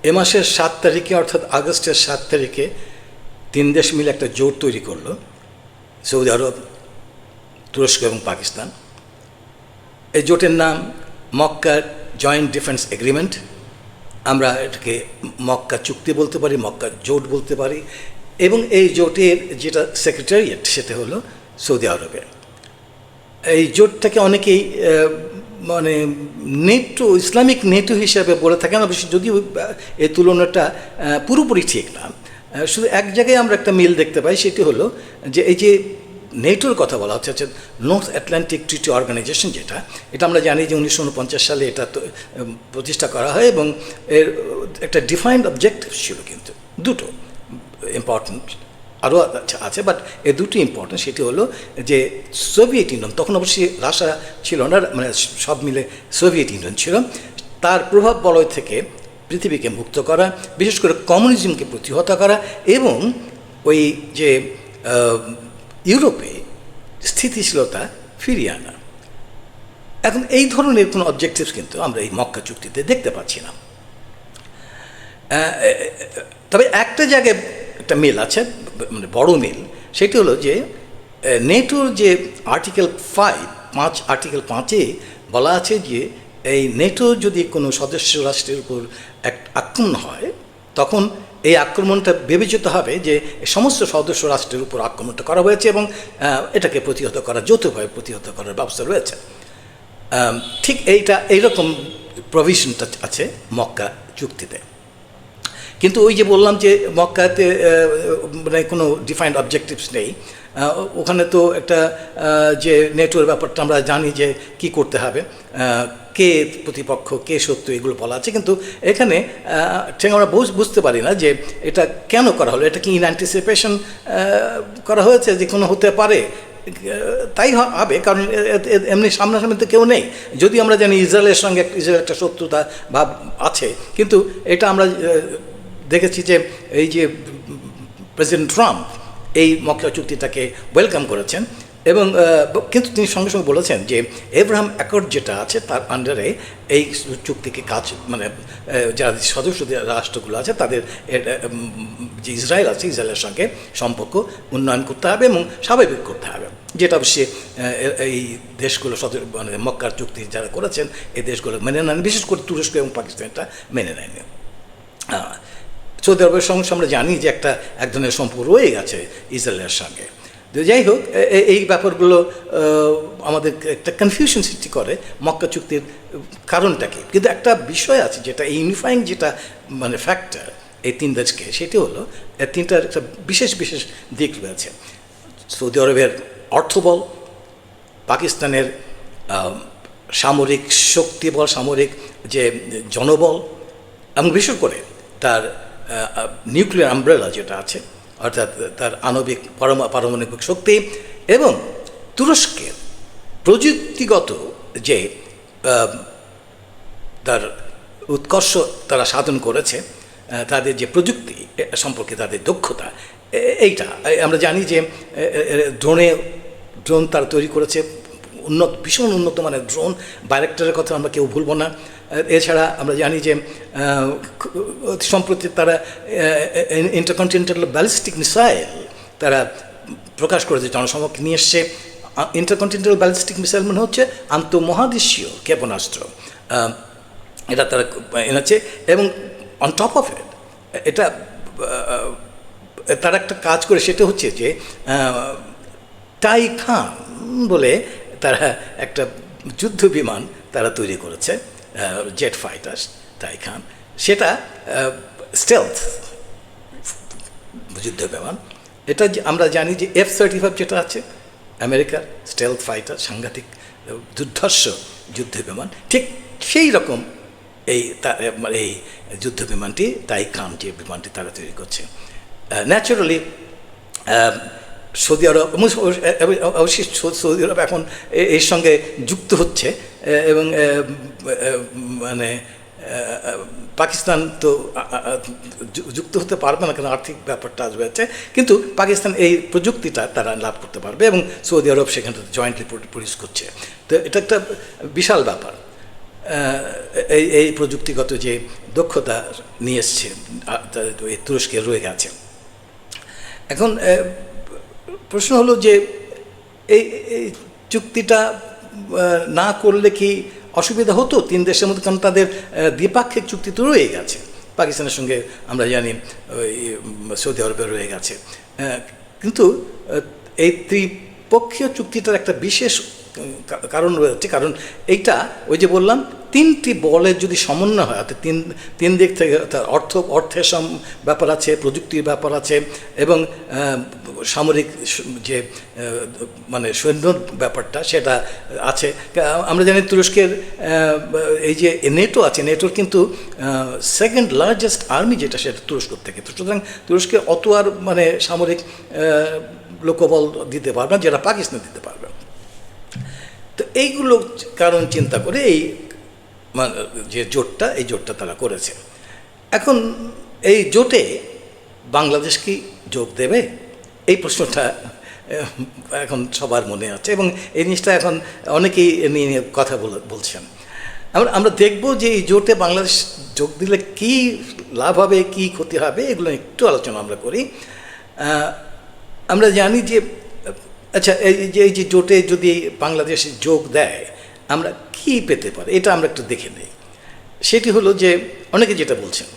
এ মাসের 7 তারিখে অর্থাৎ আগস্টের 7 তারিখে 3 দেশ মিলে একটা জোট তৈরি করলো, সৌদি আরব, তুরস্ক এবং পাকিস্তান। এই জোটের নাম মক্কা জয়েন্ট ডিফেন্স এগ্রিমেন্ট। আমরা এটাকে মক্কা চুক্তি বলতে পারি, মক্কা জোট বলতে পারি। এবং এই জোটের যেটা সেক্রেটারিয়েট সেটা হলো সৌদি আরবে। এই জোটটাকে অনেকেই মানে নেটো, ইসলামিক নেটো হিসাবে বলে থাকেন, অবশ্যই যদিও এই তুলনাটা পুরোপুরি ঠিক না। শুধু এক জায়গায় আমরা একটা মিল দেখতে পাই, সেটি হলো যে এই যে নেটোর কথা বলা হচ্ছে, নর্থ আটলান্টিক ট্রিটি অর্গানাইজেশন, এটা আমরা জানি যে 1949 সালে এটা প্রতিষ্ঠা করা হয় এবং এর একটা ডিফাইন্ড অবজেক্টিভ ছিল, কিন্তু দুটো ইম্পর্টেন্ট আরও আছে, বাট এই দুটো ইম্পর্টেন্ট। সেটি হলো যে সোভিয়েত ইউনিয়ন, তখন অবশ্যই রাশিয়া ছিল না, মানে সব মিলে সোভিয়েত ইউনিয়ন ছিল, তার প্রভাব বলয় থেকে পৃথিবীকে মুক্ত করা, বিশেষ করে কমিউনিজমকে প্রতিহত করা এবং ওই যে ইউরোপে স্থিতিশীলতা ফিরিয়ে আনা। এখন এই ধরনের কোনো অবজেক্টিভস কিন্তু আমরা এই মক্কা চুক্তিতে দেখতে পাচ্ছি না। তবে একটা জায়গায় একটা মিল আছে, মানে বড় মিল, সেটি হলো যে নেটোর যে আর্টিকেল 5 বলা আছে যে এই নেটো যদি কোনো সদস্য রাষ্ট্রের উপর এক আক্রমণ হয়, তখন এই আক্রমণটা বিবেচিত হবে যে সমস্ত সদস্য রাষ্ট্রের উপর আক্রমণটা করা হয়েছে এবং এটাকে প্রতিহত করা, যৌথভাবে প্রতিহত করার ব্যবস্থা রয়েছে। ঠিক এইরকম প্রভিশনটা আছে মক্কা চুক্তিতে। কিন্তু ওই যে বললাম যে মক্কাতে মানে কোনো ডিফাইন্ড অবজেক্টিভস নেই, ওখানে তো একটা যে নেটোর ব্যাপারটা আমরা জানি যে কি করতে হবে, কে প্রতিপক্ষ, কে সত্য, এগুলো বলা আছে। কিন্তু এখানে ঠিক আমরা বুঝতে পারি না যে এটা কেন করা হলো। এটা কি ইন অ্যান্টিসিপেশন করা হয়েছে যে কোনো হতে পারে, তাই হবে, কারণ এমনি সামনাসামনি তো কেউ নেই। যদি আমরা জানি ইসরায়েলের সঙ্গে ইসরায়েল একটা শত্রুতা ভাব আছে, কিন্তু এটা আমরা দেখেছি যে এই যে প্রেসিডেন্ট ট্রাম্প এই মক্কা চুক্তিটাকে ওয়েলকাম করেছেন এবং কিন্তু তিনি সঙ্গে সঙ্গে বলেছেন যে এব্রাহাম অ্যাকর্ড যেটা আছে তার আন্ডারে এই চুক্তিকে কাজ, মানে যারা সদস্য রাষ্ট্রগুলো আছে তাদের যে ইসরায়েল আছে, ইসরায়েলের সঙ্গে সম্পর্ক উন্নয়ন করতে হবে এবং স্বাভাবিক করতে হবে, যেটা অবশ্যই এই দেশগুলো মানে মক্কার চুক্তি যারা করেছেন এই দেশগুলো মেনে নেন, বিশেষ করে তুরস্ক এবং পাকিস্তানটা মেনে নেয়নি। সৌদি আরবের সঙ্গে আমরা জানি যে এক ধরনের সম্পর্ক রয়ে গেছে ইসরায়েলের সঙ্গে। যাই হোক, এই ব্যাপারগুলো আমাদের একটা কনফিউশন সৃষ্টি করে মক্কা চুক্তির কারণটা কি। কিন্তু একটা বিষয় আছে যেটা ইউনিফাইং, যেটা মানে ফ্যাক্টর এই তিন দেশকে, সেটি হলো তিনটার একটা বিশেষ বিশেষ দিক রয়েছে। সৌদি আরবের অর্থবল, পাকিস্তানের সামরিক শক্তিবল, সামরিক যে জনবল, এবং বিশেষ করে তার নিউক্লিয়ার আমব্রেলা যেটা আছে, অর্থাৎ তার আণবিক পারমাণবিক শক্তি, এবং তুরস্কের প্রযুক্তিগত যে তার উৎকর্ষ তারা সাধন করেছে, তাদের যে প্রযুক্তি সম্পর্কে তাদের দক্ষতা, এইটা আমরা জানি যে ড্রোন তারা তৈরি করেছে, ভীষণ উন্নত মানের ড্রোন, বাইরেক্টরের কথা আমরা কেউ ভুলব না। এছাড়া আমরা জানি যে সম্প্রতি তারা ইন্টারকন্টিনেন্টাল ব্যালিস্টিক মিসাইল তারা প্রকাশ করেছে, জনসমক্ষে নিয়ে এসছে। ইন্টারকন্টিনেন্টাল ব্যালিস্টিক মিসাইল মানে হচ্ছে আন্তঃমহাদেশীয় ক্ষেপণাস্ত্র, এটা তারা এনেছে। এবং অন টপ অফ এটা তারা একটা কাজ করে, সেটা হচ্ছে যে টাইখান বলে তারা একটা যুদ্ধ বিমান তারা তৈরি করেছে, জেট ফাইটার্স টাইখান। সেটা স্টেলথ যুদ্ধ বিমান। এটা আমরা জানি যে F-35 যেটা আছে আমেরিকার স্টেলথ ফাইটার, সাংঘাতিক দুর্ধর্ষ যুদ্ধ বিমান, ঠিক সেই রকম এই যুদ্ধ বিমানটি টাইখান যে বিমানটি তারা তৈরি করছে। ন্যাচারালি সৌদি আরব, অবশ্যই সৌদি আরব এখন এর সঙ্গে যুক্ত হচ্ছে এবং মানে পাকিস্তান তো যুক্ত হতে পারবে না, কারণ আর্থিক ব্যাপারটা রয়েছে, কিন্তু পাকিস্তান এই প্রযুক্তিটা তারা লাভ করতে পারবে এবং সৌদি আরব সেখানটাতে জয়েন্টলি প্রডিউস করছে। তো এটা একটা বিশাল ব্যাপার, এই প্রযুক্তিগত যে দক্ষতা নিয়ে এসছে, তুরস্কে রয়ে গেছে। এখন প্রশ্ন হলো যে এই চুক্তিটা না করলে কি অসুবিধা হতো 3 দেশের মধ্যে? কারণ তাদের দ্বিপাক্ষিক চুক্তি তো রয়ে গেছে, পাকিস্তানের সঙ্গে আমরা জানি, সৌদি আরবে রয়ে গেছে। কিন্তু এই ত্রিপক্ষীয় চুক্তিটার একটা বিশেষ কারণ রয়েছে, কারণ এইটা ওই যে বললাম 3টি বলের যদি সমন্বয় হয়, অর্থাৎ তিন দিক থেকে অর্থের ব্যাপার আছে, প্রযুক্তির ব্যাপার আছে, এবং সামরিক যে মানে সৈন্য ব্যাপারটা সেটা আছে। আমরা জানি তুরস্কের এই যে নেটো আছে, নেটোর কিন্তু 2nd লার্জেস্ট আর্মি যেটা, সেটা তুরস্ক থেকে। সুতরাং তুরস্কে অত আর মানে সামরিক লোকবল দিতে পারবে না যেটা পাকিস্তান দিতে পারবে। তো এইগুলো কারণ চিন্তা করে এই যে জোটটা, এই জোটটা তারা করেছে। এখন এই জোটে বাংলাদেশ কি যোগ দেবে, এই প্রশ্নটা এখন সবার মনে আছে, এবং এই জিনিসটা এখন অনেকেই নিয়ে কথা বলছেন। আমরা দেখব যে এই জোটে বাংলাদেশ যোগ দিলে কি লাভ হবে, কি ক্ষতি হবে, এগুলো একটু আলোচনা আমরা করি। আমরা জানি যে আচ্ছা, এই যে জোটে যদি বাংলাদেশ যোগ দেয় আমরা কি পেতে পারি, এটা আমরা একটু দেখে নিই। সেটি হলো যে অনেকে যেটা বলছেন,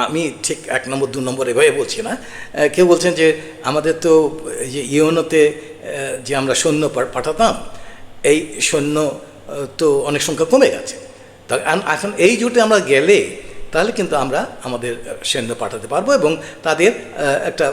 আমি ঠিক 1 নম্বর 2 নম্বর এভাবে বলছি না, কেউ বলছেন যে আমাদের তো যে ইউএনওতে যে আমরা সৈন্য পাঠাতাম, এই সৈন্য তো অনেক সংখ্যা কমে গেছে। এখন এই জোটে আমরা গেলে তাহলে কিন্তু আমরা আমাদের সৈন্য পাঠাতে পারবো এবং তাদের একটা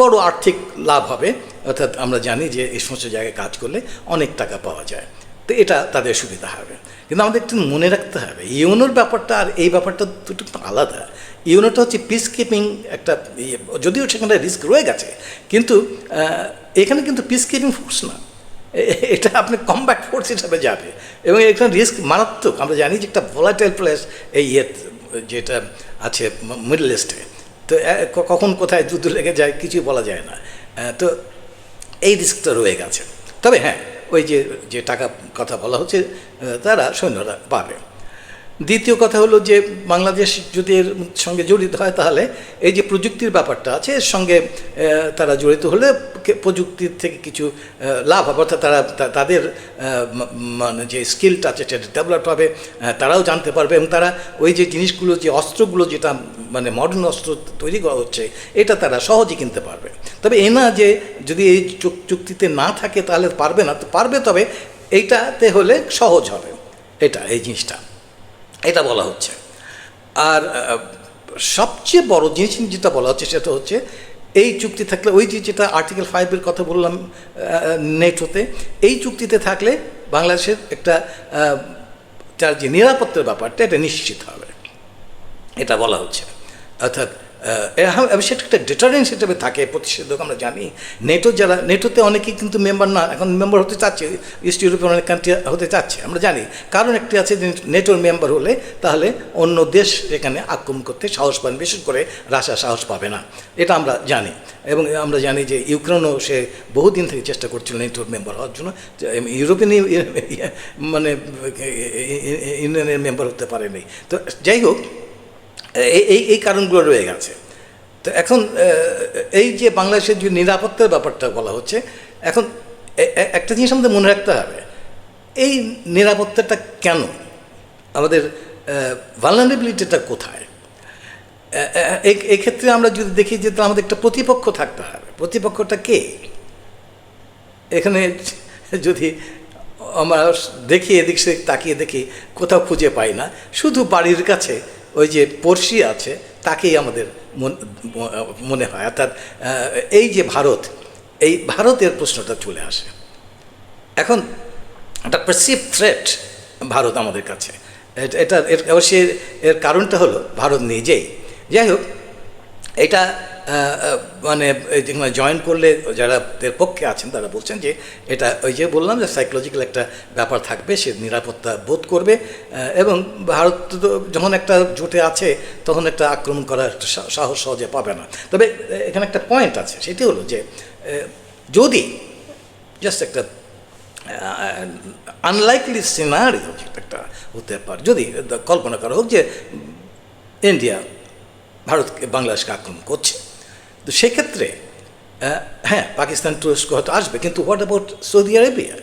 বড় আর্থিক লাভ হবে। অর্থাৎ আমরা জানি যে এই সমস্ত জায়গায় কাজ করলে অনেক টাকা পাওয়া যায়, তো এটা তাদের সুবিধা হবে। কিন্তু আমাদের একটু মনে রাখতে হবে ইউএনওর ব্যাপারটা আর এই ব্যাপারটা দুটো আলাদা। ইউএনওটা হচ্ছে পিস কিপিং একটা, যদিও সেখানে রিস্ক রয়ে গেছে, কিন্তু এখানে কিন্তু পিস কিপিং ফোর্স না, এটা আপনি কমব্যাট ফোর্স হিসাবে যাবে, এবং এখানে রিস্ক মারাত্মক। আমরা জানি যে একটা ভোলাটাইল প্লেস এই যেটা আছে মিডল ইস্টে, তো কখন কোথায় যুদ্ধ লেগে যায় কিছু বলা যায় না। তো এই রিস্কটা রয়ে গেছে। তবে হ্যাঁ, ওই যে টাকা কথা বলা হচ্ছে তারা সৈন্যরা পাবে। দ্বিতীয় কথা হলো যে বাংলাদেশ যদি এর সঙ্গে জড়িত হয় তাহলে এই যে প্রযুক্তির ব্যাপারটা আছে এর সঙ্গে তারা জড়িত হলে প্রযুক্তির থেকে কিছু লাভ হবে, অর্থাৎ তারা তাদের মানে যে স্কিলটা আছে সেটা ডেভেলপ হবে, তারাও জানতে পারবে, এবং তারা ওই যে জিনিসগুলো, যে অস্ত্রগুলো যেটা মানে মডার্ন অস্ত্র তৈরি করা হচ্ছে, এটা তারা সহজে কিনতে পারবে। তবে এ না যে যদি এই চুক্তিতে না থাকে তাহলে পারবে না, তো পারবে, তবে এইটাতে হলে সহজ হবে, এই জিনিসটা এটা বলা হচ্ছে। আর সবচেয়ে বড় জিনিস যেটা বলা হচ্ছে সেটা হচ্ছে এই চুক্তি থাকলে, ওই যেটা আর্টিকেল 5 কথা বললাম নেটোতে, এই চুক্তিতে থাকলে বাংলাদেশের একটা তার যে নিরাপত্তার ব্যাপারটা এটা নিশ্চিত হবে, এটা বলা হচ্ছে। অর্থাৎ সেটা একটা ডিটারেন্স হিসেবে থাকে, প্রতিষেধক। আমরা জানি নেটোতে অনেকেই কিন্তু মেম্বার না, এখন মেম্বার হতে চাচ্ছে, ইস্ট ইউরোপিয়ান অনেক কান্ট্রি হতে চাচ্ছে, আমরা জানি। কারণ একটি আছে যে নেটোর মেম্বার হলে তাহলে অন্য দেশ এখানে আক্রমণ করতে সাহস পান, বিশেষ করে রাশিয়া সাহস পাবে না, এটা আমরা জানি। এবং আমরা জানি যে ইউক্রেনও সে বহুদিন থেকে চেষ্টা করছিল নেটোর মেম্বার হওয়ার জন্য, ইউরোপিয়ান মানে ইউনিয়নের মেম্বার হতে পারেনি। তো যাই হোক, এই কারণগুলো রয়ে গেছে। তো এখন এই যে বাংলাদেশের যে নিরাপত্তার ব্যাপারটা বলা হচ্ছে, এখন একটা জিনিস আমাদের মনে রাখতে হবে, এই নিরাপত্তাটা কেন, আমাদের ভালনারেবিলিটিটা কোথায়। এক্ষেত্রে আমরা যদি দেখি যে আমাদের একটা প্রতিপক্ষ থাকতে হবে। প্রতিপক্ষটা কে? এখানে যদি আমরা দেখি, এদিক সেদিক তাকিয়ে দেখি, কোথাও খুঁজে পাই না, শুধু বাড়ির কাছে ওই যে পড়শি আছে তাকেই আমাদের মনে হয়। অর্থাৎ এই যে ভারত, এই ভারতের প্রশ্নটা চলে আসে। এখন একটা পারসিভ থ্রেট ভারত আমাদের কাছে, অবশ্যই এর কারণটা হলো ভারত নিজেই। যাই হোক, এটা মানে জয়েন করলে যারা এর পক্ষে আছেন তারা বলছেন যে এটা ওই যে বললাম যে সাইকোলজিক্যাল একটা ব্যাপার থাকবে, সে নিরাপত্তা বোধ করবে, এবং ভারত যখন একটা জোটে আছে তখন একটা আক্রমণ করার একটা সাহস সহজে পাবে না। তবে এখানে একটা পয়েন্ট আছে, সেটি হলো যে যদি জাস্ট একটা আনলাইকলি সিনারিও যেটা একটা হতে পারে, যদি কল্পনা করা হোক যে ইন্ডিয়া ভারতকে বাংলাদেশকে আক্রমণ করছে, তো সেক্ষেত্রে হ্যাঁ পাকিস্তান তুরস্ক হয়তো আসবে, কিন্তু what about Saudi Arabia?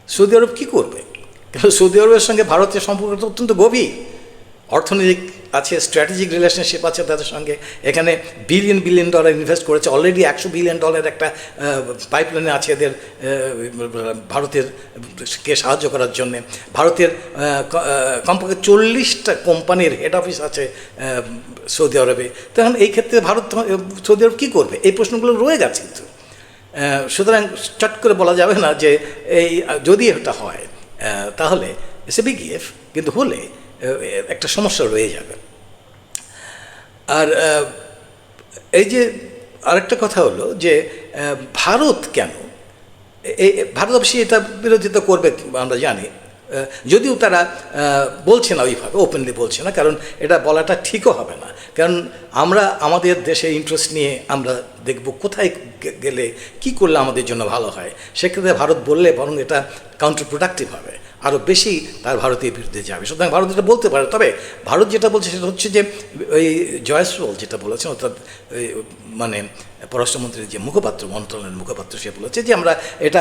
Saudi আরব কী করবে? কারণ সৌদি আরবের সঙ্গে ভারতের সম্পর্কটা অত্যন্ত গভীর, অর্থনৈতিক আছে, স্ট্র্যাটেজিক রিলেশনশিপ আছে তাদের সঙ্গে। এখানে বিলিয়ন ডলার ইনভেস্ট করেছে অলরেডি, $100 বিলিয়ন একটা পাইপলাইনে আছে এদের ভারতের কে সাহায্য করার জন্যে। ভারতের কমপক্ষে 40টা কোম্পানির হেড অফিস আছে সৌদি আরবে। তখন এই ক্ষেত্রে সৌদি আরব কী করবে? এই প্রশ্নগুলো রয়ে গেছে কিন্তু। সুতরাং চট করে বলা যাবে না যে এই যদি এটা হয় তাহলে এসে বিগ ইফ, কিন্তু হলে একটা সমস্যা রয়ে যাবে। আর এই যে আরেকটা কথা হলো যে ভারত কেন, ভারত অবশ্যই এটা বিরোধিতা করবে আমরা জানি, যদিও তারা বলছে না ওইভাবে, ওপেনলি বলছে না, কারণ এটা বলাটা ঠিকও হবে না। কারণ আমরা আমাদের দেশে ইন্টারেস্ট নিয়ে আমরা দেখব কোথায় গেলে কি করলে আমাদের জন্য ভালো হয়। সেক্ষেত্রে ভারত বললে বরং এটা কাউন্টার প্রোডাক্টিভ হবে, আরও বেশি তার ভারতের বিরুদ্ধে যাবে। সুতরাং ভারত এটা বলতে পারে। তবে ভারত যেটা বলছে সেটা হচ্ছে যে ওই জয়সওয়াল যেটা বলেছেন, অর্থাৎ মানে পররাষ্ট্রমন্ত্রীর যে মুখপাত্র, মন্ত্রণালয়ের মুখপাত্র, সে বলেছে যে আমরা এটা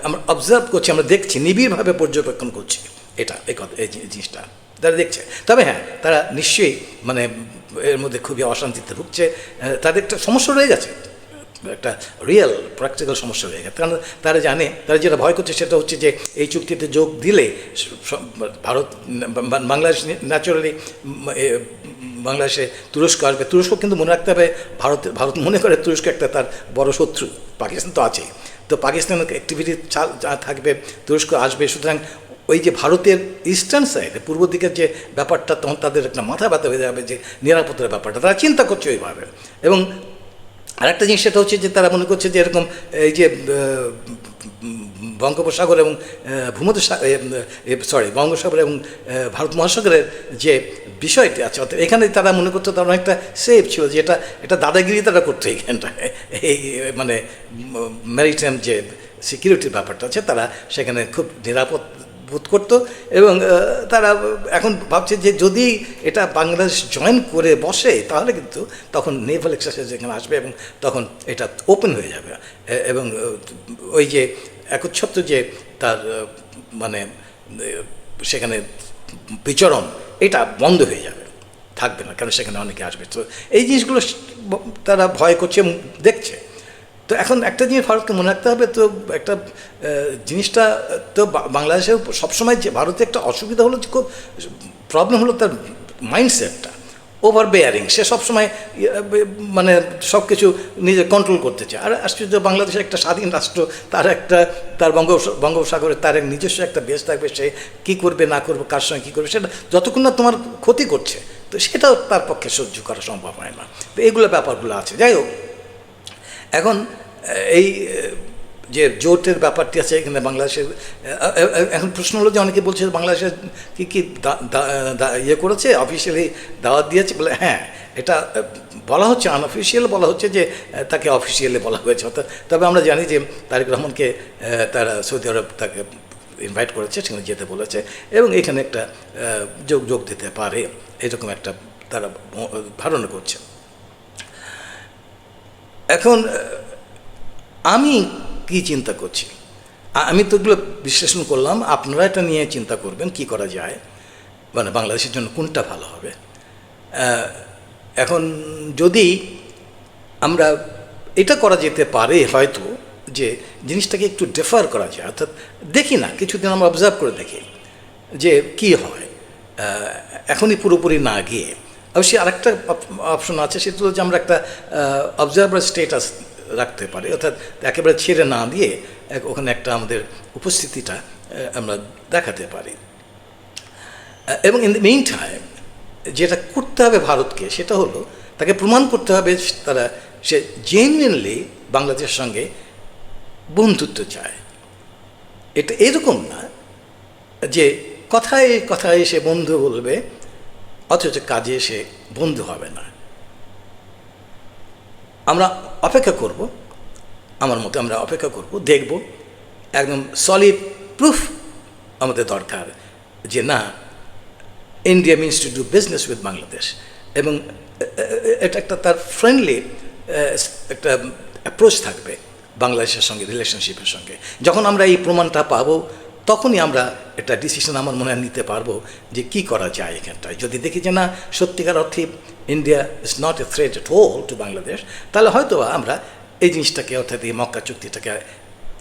আমরা অবজার্ভ করছি, আমরা দেখছি, নিবিড়ভাবে পর্যবেক্ষণ করছি এই জিনিসটা তারা দেখছে। তবে হ্যাঁ, তারা নিশ্চয়ই মানে এর মধ্যে খুবই অশান্তিতে ভুগছে, তাদের একটা সমস্যা রয়ে গেছে, একটা রিয়েল প্র্যাকটিক্যাল সমস্যা রয়ে গেছে। কারণ তারা জানে, তারা যেটা ভয় করছে সেটা হচ্ছে যে এই চুক্তিতে যোগ দিলে ভারত বাংলাদেশ ন্যাচারালি বাংলাদেশে তুরস্ক আসবে। তুরস্ক কিন্তু মনে রাখতে হবে, ভারত মনে করে তুরস্ক একটা তার বড় শত্রু, পাকিস্তান তো আছেই, তো পাকিস্তানের অ্যাক্টিভিটি থাকবে, তুরস্ক আসবে। সুতরাং ওই যে ভারতের ইস্টার্ন সাইডে পূর্ব দিকের যে ব্যাপারটা, তখন তাদের একটা মাথা ব্যথা হয়ে যাবে যে নিরাপত্তার ব্যাপারটা, তারা চিন্তা করছে ওইভাবে। এবং আরেকটা জিনিস সেটা হচ্ছে যে তারা মনে করছে যে এরকম এই যে বঙ্গোপসাগর এবং বঙ্গোপসাগর এবং ভারত মহাসাগরের যে বিষয়টি আছে, অর্থাৎ এখানে তারা মনে করতো তারা অনেকটা সেফ ছিল, যে এটা দাদাগিরি তারা করতো এইখানটায়, এই মানে ম্যারিটাইম যে সিকিউরিটির ব্যাপারটা আছে, তারা সেখানে খুব নিরাপদ বোধ করতো। এবং তারা এখন ভাবছে যে যদি এটা বাংলাদেশ জয়েন করে বসে তাহলে কিন্তু তখন নেভাল এক্সারসাইজ এখানে আসবে এবং তখন এটা ওপেন হয়ে যাবে, এবং ওই যে একচ্ছত্র যে তার মানে সেখানে বিচরণ এটা বন্ধ হয়ে যাবে, থাকবে না, কারণ সেখানে অনেকে আসবে। তো এই জিনিসগুলো তারা ভয় করছে এবং দেখছে। তো এখন একটা জিনিস ভারতকে মনে রাখতে হবে, তো একটা জিনিসটা তো বাংলাদেশের সবসময় যে ভারতে একটা অসুবিধা হলো, যে খুব প্রবলেম হলো তার মাইন্ডসেটটা, ওভার বেয়ারিং। সে সবসময় মানে সব কিছু নিজে কন্ট্রোল করতে চায়। আর আশ্চর্য, বাংলাদেশের একটা স্বাধীন রাষ্ট্র, তার বঙ্গোপসাগরে তার এক নিজস্ব একটা বেশ থাকবে, সে কী করবে না করবে, কার সঙ্গে কী করবে, সেটা যতক্ষণ না তোমার ক্ষতি করছে, তো সেটাও তার পক্ষে সহ্য করা সম্ভব হয় না। তো এইগুলো ব্যাপারগুলো আছে। যাই হোক, এখন এই যে জোটের ব্যাপারটি আছে এখানে বাংলাদেশের, এখন প্রশ্ন হলো যে অনেকে বলছে বাংলাদেশের কি ইয়ে করেছে, অফিসিয়ালি দাওয়াত দিয়েছে, বলে হ্যাঁ, এটা বলা হচ্ছে আনঅফিসিয়াল, বলা হচ্ছে যে তাকে অফিসিয়ালি বলা হয়েছে। তবে আমরা জানি যে তারেক রহমানকে তারা সৌদি আরব তাকে ইনভাইট করেছে, সেখানে যেতে বলেছে, এবং এখানে একটা যোগ দিতে পারে, এরকম একটা তারা ধারণা করছে। এখন আমি কি চিন্তা করছি, আমি তো এগুলো বিশ্লেষণ করলাম, আপনারা এটা নিয়ে চিন্তা করবেন কি করা যায়, মানে বাংলাদেশের জন্য কোনটা ভালো হবে। এখন যদি আমরা এটা করা যেতে পারে হয়তো, যে জিনিসটাকে একটু ডেফার করা যায়, অর্থাৎ দেখি না, কিছুদিন আমরা অবজার্ভ করে দেখি যে কি হয়, এখনই পুরোপুরি না গিয়ে। অবশ্যই আরেকটা অপশন আছে, সেটা হলো যে আমরা একটা অবজারভার স্টেটাস রাখতে পারি, অর্থাৎ একেবারে ছেড়ে না দিয়ে ওখানে একটা আমাদের উপস্থিতিটা আমরা দেখাতে পারি। এবং ইন দ্য মেইন টাইম যেটা করতে হবে ভারতকে, সেটা হলো তাকে প্রমাণ করতে হবে সে জেনুইনলি বাংলাদেশের সঙ্গে বন্ধুত্ব চায়। এটা এরকম না যে কথায় কথায় সে বন্ধু বলবে অথচ কাজে সে বন্ধু হবে না। আমরা অপেক্ষা করব, আমার মতে আমরা অপেক্ষা করব, দেখব একদম সলিড প্রুফ আমাদের দরকার যে না, India means to do business with Bangladesh, এবং এটা একটা তার ফ্রেন্ডলি একটা অ্যাপ্রোচ থাকবে বাংলাদেশের সঙ্গে, রিলেশনশিপের সঙ্গে। যখন আমরা এই প্রমাণটা পাবো, তখনই আমরা একটা ডিসিশন আমার মনে হয় নিতে পারবো যে কি করা যায় এখানটায়। যদি দেখি যে না, সত্যিকার অর্থে India is not a threat at whole to Bangladesh, তাহলে হয়তো আমরা এই জিনিসটাকে, অর্থাৎ এই মক্কা চুক্তিটাকে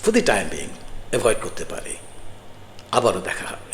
for the time being avoid করতে পারি। আবারও দেখা হবে।